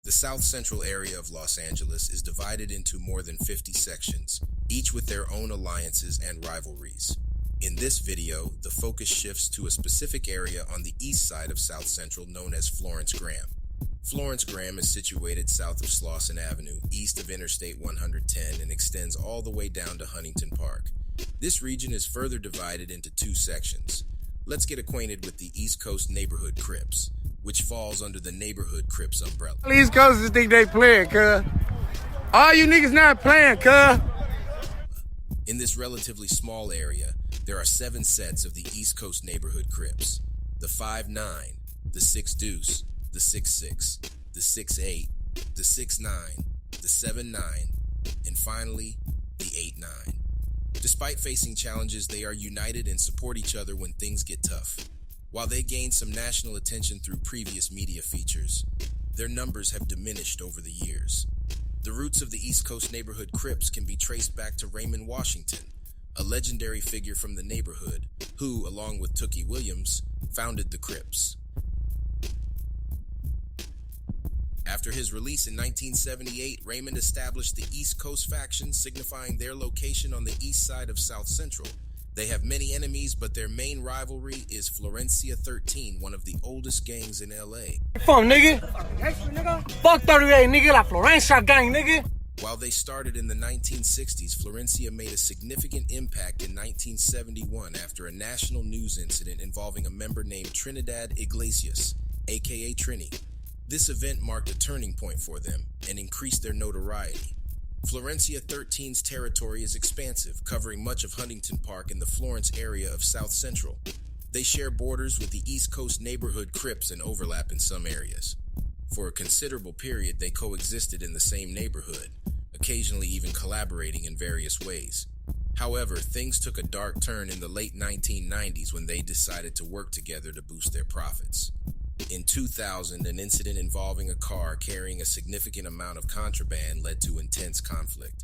The South Central area of Los Angeles is divided into more than 50 sections, each with their own alliances and rivalries. In this video, the focus shifts to a specific area on the east side of South Central known as Florence Graham. Florence Graham is situated south of Slauson Avenue, east of Interstate 110, and extends all the way down to Huntington Park. This region is further divided into two sections. Let's get acquainted with the East Coast Neighborhood Crips, which falls under the Neighborhood Crips umbrella. East Coasters think they playing, cuz. All you niggas not playing, cuz. In this relatively small area, there are 7 sets of the East Coast Neighborhood Crips. The 5'9", the 6 Deuce, the 6'6", the 6'8", the 6'9", the 7'9", and finally, the 8'9". Despite facing challenges, they are united and support each other when things get tough. While they gained some national attention through previous media features, their numbers have diminished over the years. The roots of the East Coast Neighborhood Crips can be traced back to Raymond Washington, a legendary figure from the neighborhood who, along with Tookie Williams, founded the Crips. After his release in 1978, Raymond established the East Coast faction, signifying their location on the east side of South Central. They have many enemies, but their main rivalry is Florencia 13, one of the oldest gangs in LA. From nigga? Fuck 38, nigga, la Florencia gang, nigga. While they started in the 1960s, Florencia made a significant impact in 1971 after a national news incident involving a member named Trinidad Iglesias, aka Trini. This event marked a turning point for them and increased their notoriety. Florencia 13's territory is expansive, covering much of Huntington Park and the Florence area of South Central. They share borders with the East Coast Neighborhood Crips and overlap in some areas. For a considerable period, they coexisted in the same neighborhood, occasionally even collaborating in various ways. However, things took a dark turn in the late 1990s when they decided to work together to boost their profits. In 2000, an incident involving a car carrying a significant amount of contraband led to intense conflict.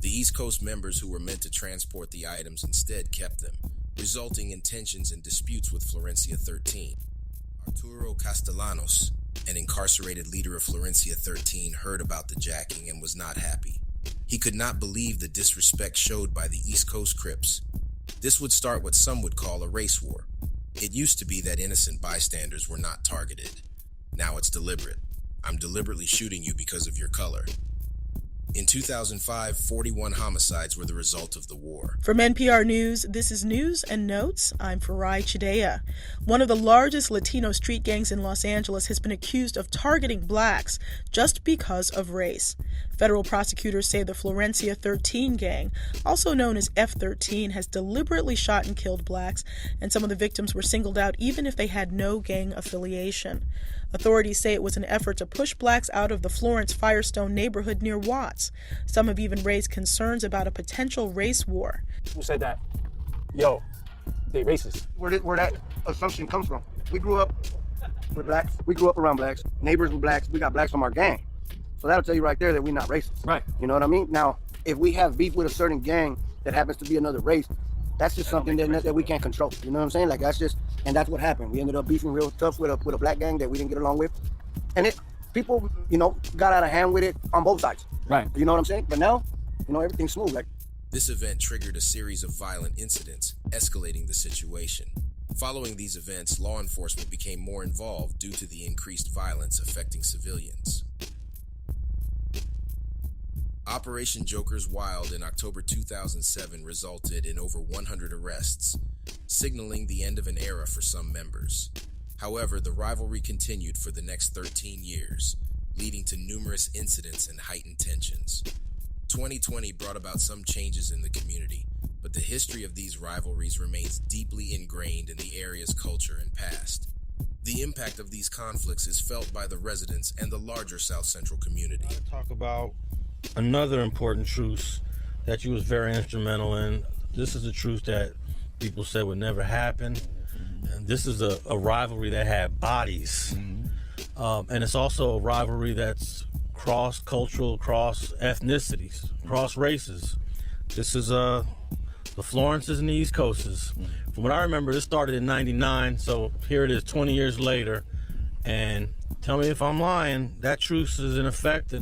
The East Coast members who were meant to transport the items instead kept them, resulting in tensions and disputes with Florencia 13. Arturo Castellanos, an incarcerated leader of Florencia 13, heard about the jacking and was not happy. He could not believe the disrespect showed by the East Coast Crips. This would start what some would call a race war. It used to be that innocent bystanders were not targeted. Now it's deliberate. I'm deliberately shooting you because of your color. In 2005, 41 homicides were the result of the war. From NPR News, this is News and Notes. I'm Farai Chidea. One of the largest Latino street gangs in Los Angeles has been accused of targeting blacks just because of race. Federal prosecutors say the Florencia 13 gang, also known as F13, has deliberately shot and killed blacks, and some of the victims were singled out even if they had no gang affiliation. Authorities say it was an effort to push blacks out of the Florence Firestone neighborhood near Watts. Some have even raised concerns about a potential race war. Who said that? Yo, they racist. Where that assumption comes from. We grew up with blacks. We grew up around blacks. Neighbors with blacks. We got blacks from our gang. So that'll tell you right there that we're not racist. Right. You know what I mean? Now, if we have beef with a certain gang that happens to be another race, that's just something that we can't control. You know what I'm saying? Like, that's just, and that's what happened. We ended up beefing real tough with a black gang that we didn't get along with. And people, got out of hand with it on both sides. Right. You know what I'm saying? But now, everything's smooth. Like, this event triggered a series of violent incidents, escalating the situation. Following these events, law enforcement became more involved due to the increased violence affecting civilians. Operation Joker's Wild in October 2007 resulted in over 100 arrests, signaling the end of an era for some members. However, the rivalry continued for the next 13 years, leading to numerous incidents and heightened tensions. 2020 brought about some changes in the community, but the history of these rivalries remains deeply ingrained in the area's culture and past. The impact of these conflicts is felt by the residents and the larger South Central community. I talk about another important truth that you was very instrumental in. This is a truth that people said would never happen. And this is a rivalry that had bodies. And it's also a rivalry that's cross-cultural, cross-ethnicities, cross-races. This is the Florences and the East Coasters. From what I remember, this started in '99, so here it is 20 years later, And tell me if I'm lying, that truce is in effect. And